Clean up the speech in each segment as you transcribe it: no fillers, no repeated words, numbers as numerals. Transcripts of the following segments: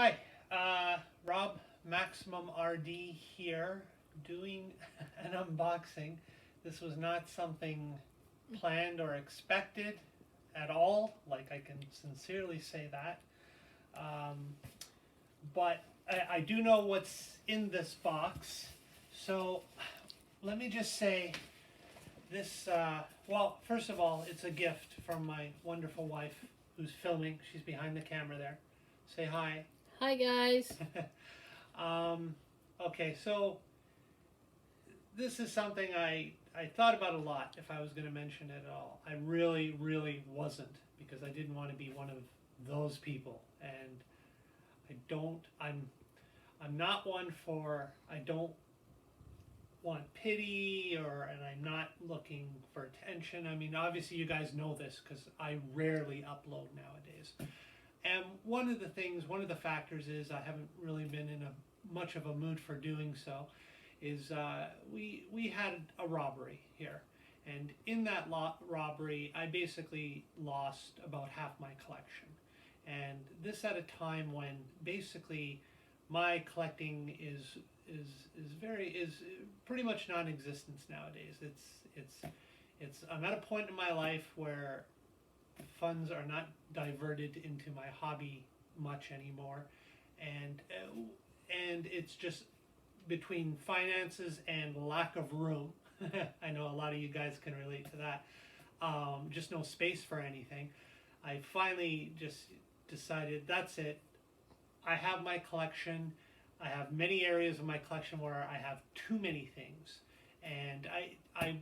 Hi, Rob, MaximumRD here, doing an unboxing. This was not something planned or expected at all, like I can sincerely say that. Um, but I do know what's in this box. So let me just say this, well, first of all, it's a gift from my wonderful wife who's filming. She's behind the camera there. Say hi. Hi guys. um, okay, so this is something I thought about a lot if I was going to mention it at all. I really wasn't because I didn't want to be one of those people, and I'm not one for, I don't want pity, and I'm not looking for attention. I mean, obviously you guys know this because I rarely upload nowadays. And one of the factors is I haven't really been in much of a mood for doing so. Is we had a robbery here, and in that robbery, I basically lost about half my collection, and this at a time when basically my collecting is pretty much non-existent nowadays. It's I'm at a point in my life where funds are not diverted into my hobby much anymore, and it's just between finances and lack of room. I know a lot of you guys can relate to that. Just no space for anything. I finally just decided that's it. I have my collection. I have many areas of my collection where I have too many things, and I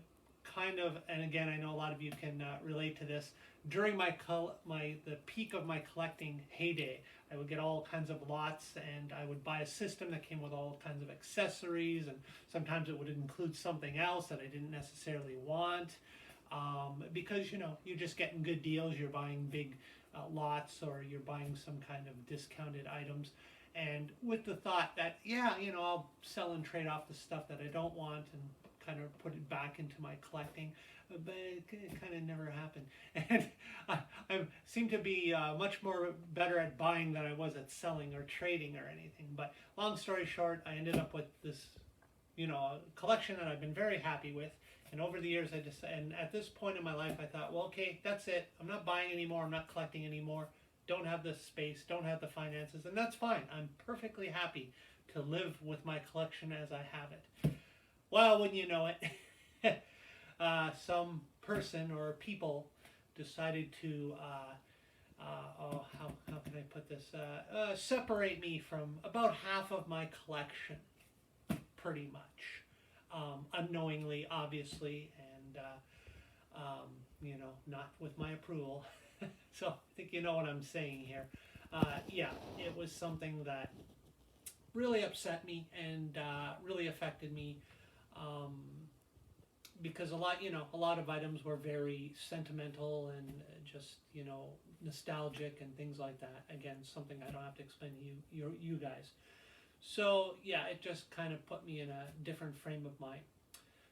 kind of, and again, I know a lot of you can relate to this. During the peak of my collecting heyday, I would get all kinds of lots, and I would buy a system that came with all kinds of accessories, and sometimes it would include something else that I didn't necessarily want, because you're just getting good deals. You're buying big lots, or you're buying some kind of discounted items, and with the thought that I'll sell and trade off the stuff that I don't want and kind of put it back into my collecting, but it kind of never happened. And I seem to be much more better at buying than I was at selling or trading or anything. But long story short, I ended up with this, collection that I've been very happy with. And over the years, and at this point in my life, I thought, well, okay, that's it. I'm not buying anymore. I'm not collecting anymore. Don't have the space. Don't have the finances, and that's fine. I'm perfectly happy to live with my collection as I have it. Well, wouldn't you know it, some person or people decided to, how can I put this, separate me from about half of my collection, pretty much, unknowingly, obviously, and, not with my approval. So I think you know what I'm saying here. Yeah, it was something that really upset me and really affected me. Um, because a lot of items were very sentimental and just nostalgic and things like that. Again, something I don't have to explain to you guys. So yeah, it just kind of put me in a different frame of mind.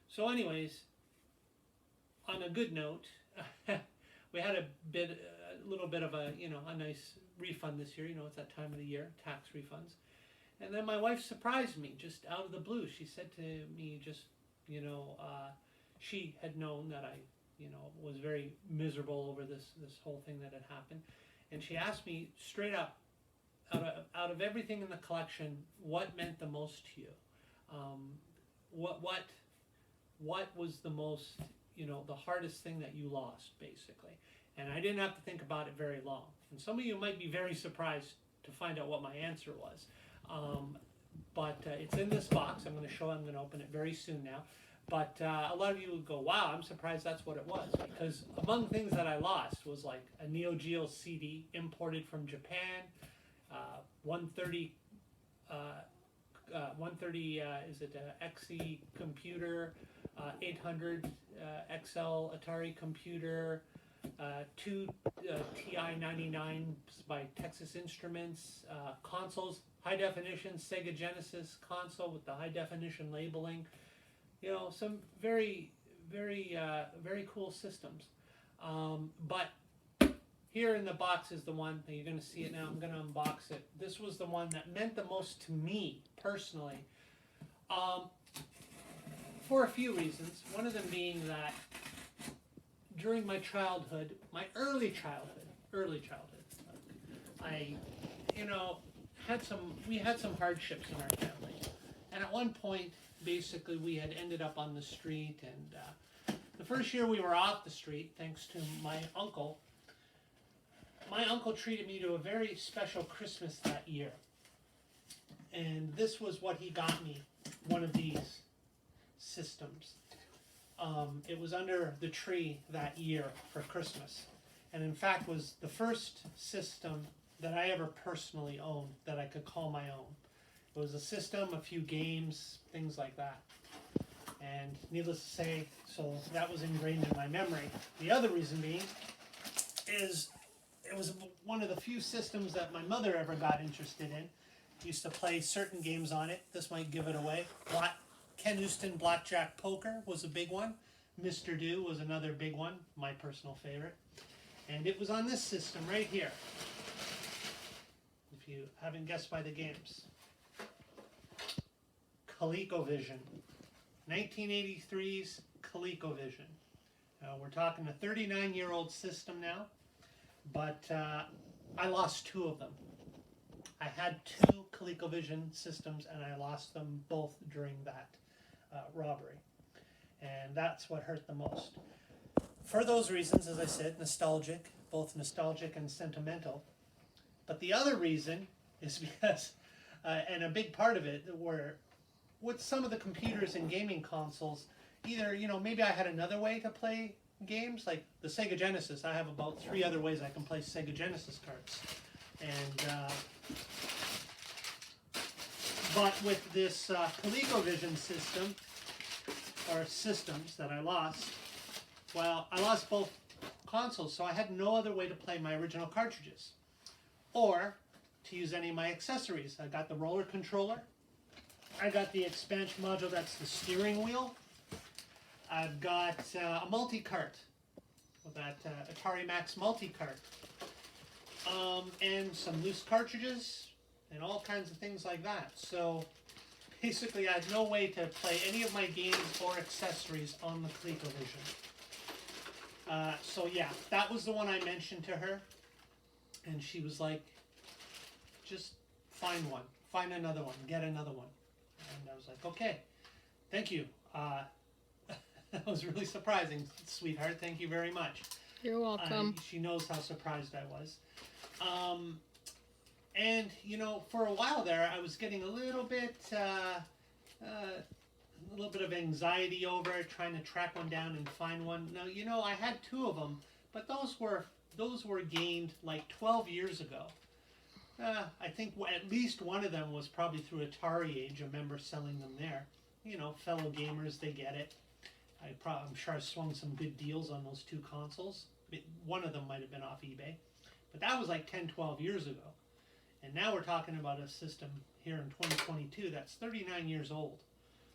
So anyways, on a good note, we had a little bit of a a nice refund this year. It's that time of the year, tax refunds. And then my wife surprised me just out of the blue. She said to me, just she had known that I was very miserable over this whole thing that had happened, and she asked me straight up, out of everything in the collection, what meant the most to you? What was the most, the hardest thing that you lost, basically? And I didn't have to think about it very long. And some of you might be very surprised to find out what my answer was. But it's in this box. I'm going to open it very soon now. But a lot of you would go, wow, I'm surprised that's what it was. Because among things that I lost was like a Neo Geo CD imported from Japan, 130, is it XE computer, 800 XL Atari computer, two TI-99s by Texas Instruments, consoles, high definition Sega Genesis console with the high definition labeling, some very cool systems. But here in the box is the one, you're going to see it now, I'm going to unbox it. This was the one that meant the most to me, personally, for a few reasons. One of them being that during my childhood, my early childhood, I, we had some hardships in our family. And at one point, basically, we had ended up on the street, and the first year we were off the street, thanks to my uncle treated me to a very special Christmas that year. And this was what he got me, one of these systems. It was under the tree that year for Christmas. And in fact was the first system that I ever personally owned that I could call my own. It was a system, a few games, things like that. And needless to say, so that was ingrained in my memory. The other reason being is it was one of the few systems that my mother ever got interested in. Used to play certain games on it. This might give it away. Ken Houston Blackjack Poker was a big one. Mr. Do was another big one, my personal favorite. And it was on this system right here. If you haven't guessed by the games. ColecoVision. 1983's ColecoVision. We're talking a 39-year-old system now, but I lost two of them. I had two ColecoVision systems, and I lost them both during that robbery. And that's what hurt the most. For those reasons, as I said, nostalgic, both nostalgic and sentimental. But the other reason is because, and a big part of it, were with some of the computers and gaming consoles, either, maybe I had another way to play games, like the Sega Genesis. I have about 3 other ways I can play Sega Genesis cards. And, but with this ColecoVision system, or systems that I lost, well, I lost both consoles, so I had no other way to play my original cartridges. Or to use any of my accessories. I got the roller controller. I got the expansion module, that's the steering wheel. I've got a multi-cart, with that Atari Max multi-cart. And some loose cartridges, and all kinds of things like that. So basically I had no way to play any of my games or accessories on the ColecoVision. So yeah, that was the one I mentioned to her. And she was like, just find one. Find another one. Get another one. And I was like, okay, thank you. That was really surprising, sweetheart. Thank you very much. You're welcome. She knows how surprised I was. And, for a while there, I was getting a little bit of anxiety over it, trying to track one down and find one. Now, I had 2 of them, but those were gained like 12 years ago. I think at least one of them was probably through Atari Age. I remember selling them there. Fellow gamers, they get it. I'm sure I swung some good deals on those 2 consoles. One of them might have been off eBay. But that was like 10, 12 years ago. And now we're talking about a system here in 2022 that's 39 years old.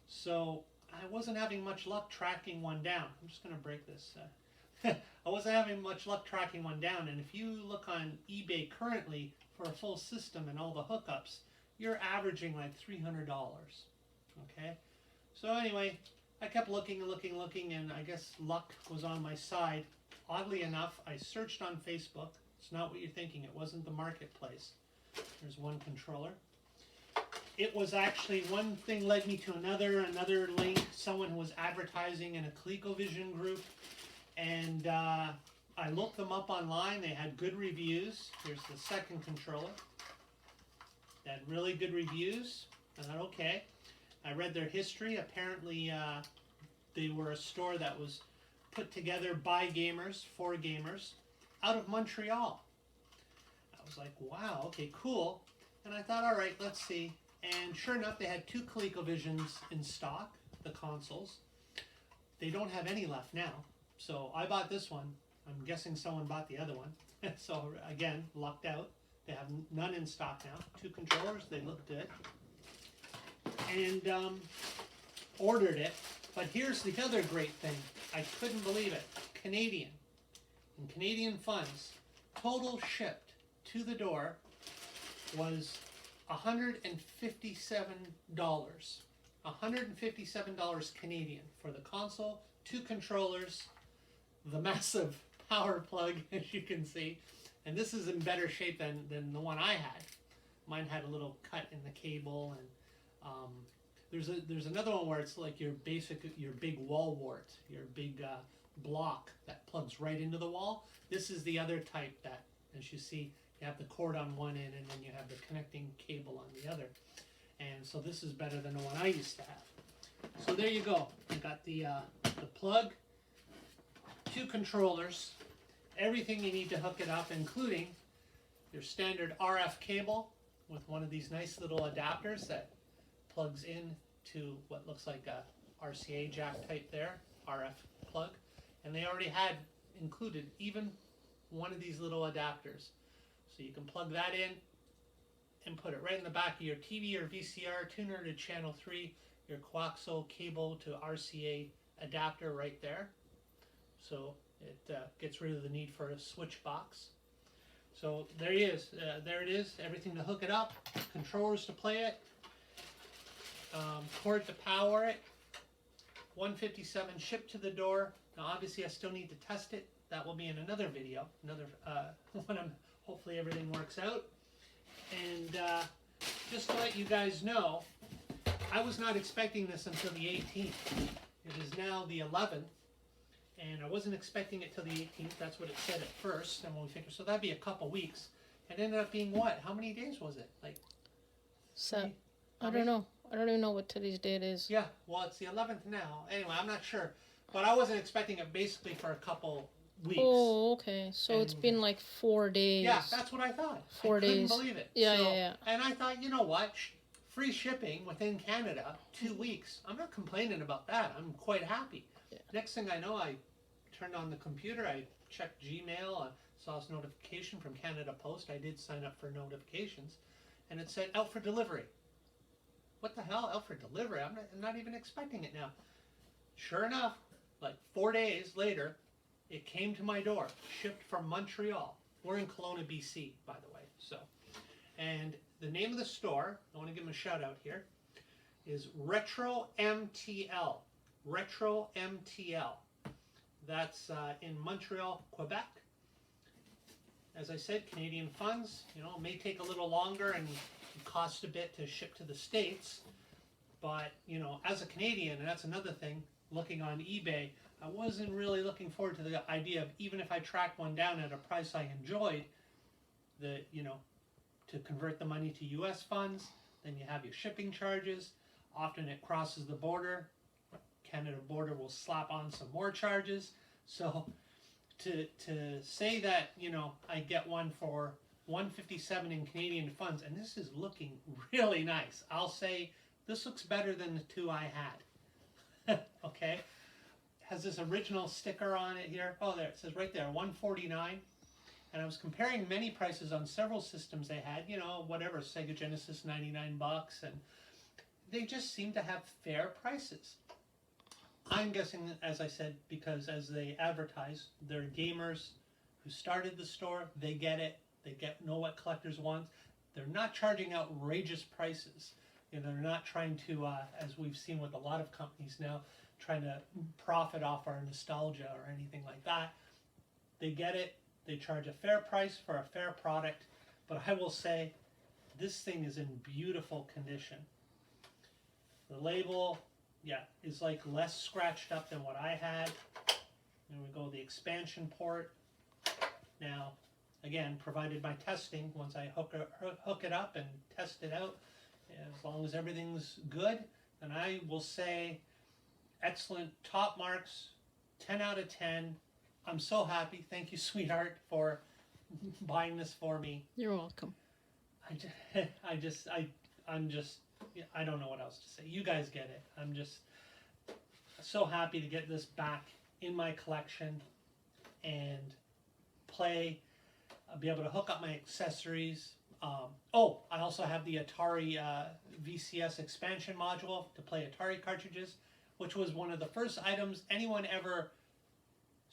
So I wasn't having much luck tracking one down. I'm just going to break this. I wasn't having much luck tracking one down. And if you look on eBay currently for a full system and all the hookups, you're averaging like $300. Okay? So anyway, I kept looking, and I guess luck was on my side. Oddly enough, I searched on Facebook. It's not what you're thinking. It wasn't the marketplace. There's one controller. It was actually, one thing led me to another link. Someone who was advertising in a ColecoVision group. And I looked them up online. They had good reviews. Here's the second controller. They had really good reviews. I thought, okay. I read their history. Apparently, they were a store that was put together by gamers, for gamers, out of Montreal. I was like, wow, okay, cool. And I thought, all right, let's see. And sure enough, they had 2 ColecoVisions in stock, the consoles. They don't have any left now. So I bought this one. I'm guessing someone bought the other one. So again, lucked out. They have none in stock now. 2 controllers, they look good. And ordered it. But here's the other great thing. I couldn't believe it. Canadian. In Canadian funds, total shipped to the door was $157. $157 Canadian for the console, 2 controllers, the massive power plug, as you can see. And this is in better shape than the one I had. Mine had a little cut in the cable, and there's another one where it's like your big wall wart, your big block that plugs right into the wall. This is the other type that, as you see, you have the cord on one end and then you have the connecting cable on the other. And so this is better than the one I used to have. So there you go. You got the plug, 2 controllers, everything you need to hook it up, including your standard RF cable with one of these nice little adapters that plugs in to what looks like a RCA jack type there, RF plug. And they already had included even one of these little adapters. So you can plug that in and put it right in the back of your TV or VCR, tuner to channel 3, your coaxial cable to RCA adapter right there. So it gets rid of the need for a switch box. So there he is. There it is. Everything to hook it up, controllers to play it, cord to power it. 157 shipped to the door. Now obviously I still need to test it. That will be in another video, when hopefully everything works out. And just to let you guys know, I was not expecting this until the 18th. It is now the 11th, and I wasn't expecting it till the 18th. That's what it said at first. And when we figured, so that'd be a couple weeks. It ended up being what? How many days was it? Like, so I don't know. I don't even know what today's date is. Yeah, well, it's the 11th now. Anyway, I'm not sure, but I wasn't expecting it basically for a couple weeks. Oh, okay. So it's been like 4 days. Yeah, that's what I thought. 4 days. I couldn't believe it. Yeah, yeah. And I thought, you know what? Free shipping within Canada, 2 weeks. I'm not complaining about that. I'm quite happy. Yeah. Next thing I know, I turned on the computer. I checked Gmail. I saw this notification from Canada Post. I did sign up for notifications. And it said, out for delivery. What the hell? Out for delivery? I'm not even expecting it now. Sure enough, like 4 days later, it came to my door, shipped from Montreal. We're in Kelowna, BC, by the way. So, and the name of the store, I want to give them a shout out here, is Retro MTL. Retro MTL. That's in Montreal, Quebec. As I said, Canadian funds. You know, it may take a little longer and cost a bit to ship to the States. But, you know, as a Canadian, and that's another thing, looking on eBay, I wasn't really looking forward to the idea of, even if I tracked one down at a price I enjoyed, to convert the money to US funds, then you have your shipping charges. Often it crosses the border. Canada border will slap on some more charges. So to say that, you know, I get one for $157 in Canadian funds, and this is looking really nice. I'll say this looks better than the 2 I had. Okay. Has this original sticker on it here. Oh, there, it says right there, $149. And I was comparing many prices on several systems they had, you know, whatever, Sega Genesis, $99, and they just seem to have fair prices. I'm guessing, as I said, because as they advertise, they're gamers who started the store, they get it, they know what collectors want. They're not charging outrageous prices. You know, they're not trying to, as we've seen with a lot of companies now, trying to profit off our nostalgia or anything like that. They get it. They charge a fair price for a fair product. But I will say, this thing is in beautiful condition. The label, yeah, is like less scratched up than what I had. There we go, the expansion port. Now, again, provided by testing, once I hook it up and test it out, as long as everything's good, then I will say, excellent, top marks, 10 out of 10. I'm so happy. Thank you, sweetheart, for buying this for me. You're welcome. I don't know what else to say. You guys get it. I'm just so happy to get this back in my collection and play, be able to hook up my accessories. I also have the Atari VCS expansion module to play Atari cartridges, which was one of the first items anyone ever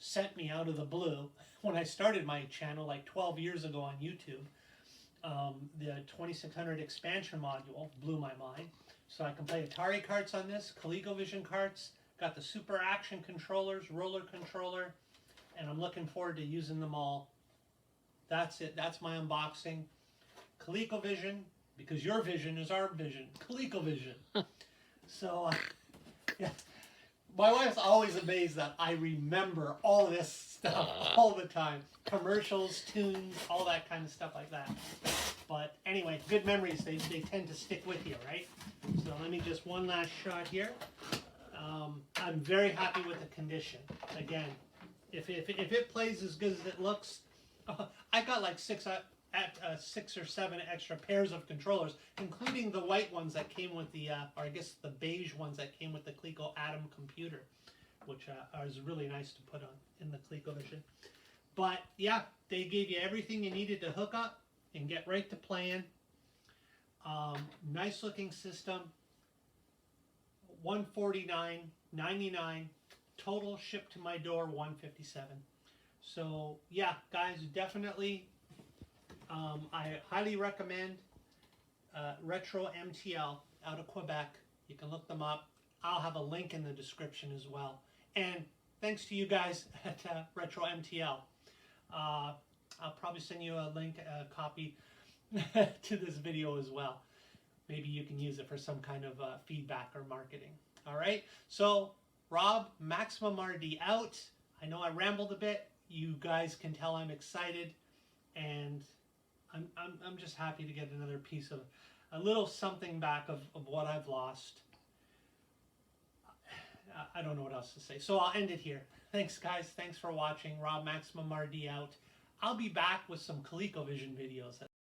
sent me out of the blue when I started my channel like 12 years ago on YouTube. The 2600 expansion module blew my mind. So I can play Atari carts on this, ColecoVision carts, got the Super Action controllers, roller controller, and I'm looking forward to using them all. That's it. That's my unboxing. ColecoVision, because your vision is our vision. ColecoVision. So, yeah. My wife's always amazed that I remember all this stuff all the time. Commercials, tunes, all that kind of stuff like that. But anyway, good memories, they tend to stick with you, right? So let me just one last shot here. I'm very happy with the condition. Again, if it plays as good as it looks, I got like 6 or 7 extra pairs of controllers, including the white ones that came with the, or I guess the beige ones that came with the Coleco Atom computer, which is really nice to put on in the ColecoVision. But yeah, they gave you everything you needed to hook up and get right to playing. Nice looking system. $149.99 total, shipped to my door $157. So yeah, guys, definitely. I highly recommend Retro MTL out of Quebec. You can look them up. I'll have a link in the description as well. And thanks to you guys at Retro MTL. I'll probably send you a link, a copy to this video as well. Maybe you can use it for some kind of feedback or marketing. All right. So Rob, MaximumRD out. I know I rambled a bit. You guys can tell I'm excited, and I'm just happy to get another piece of a little something back of what I've lost. I don't know what else to say. So I'll end it here. Thanks, guys. Thanks for watching. Rob, MaximumRD out. I'll be back with some ColecoVision videos.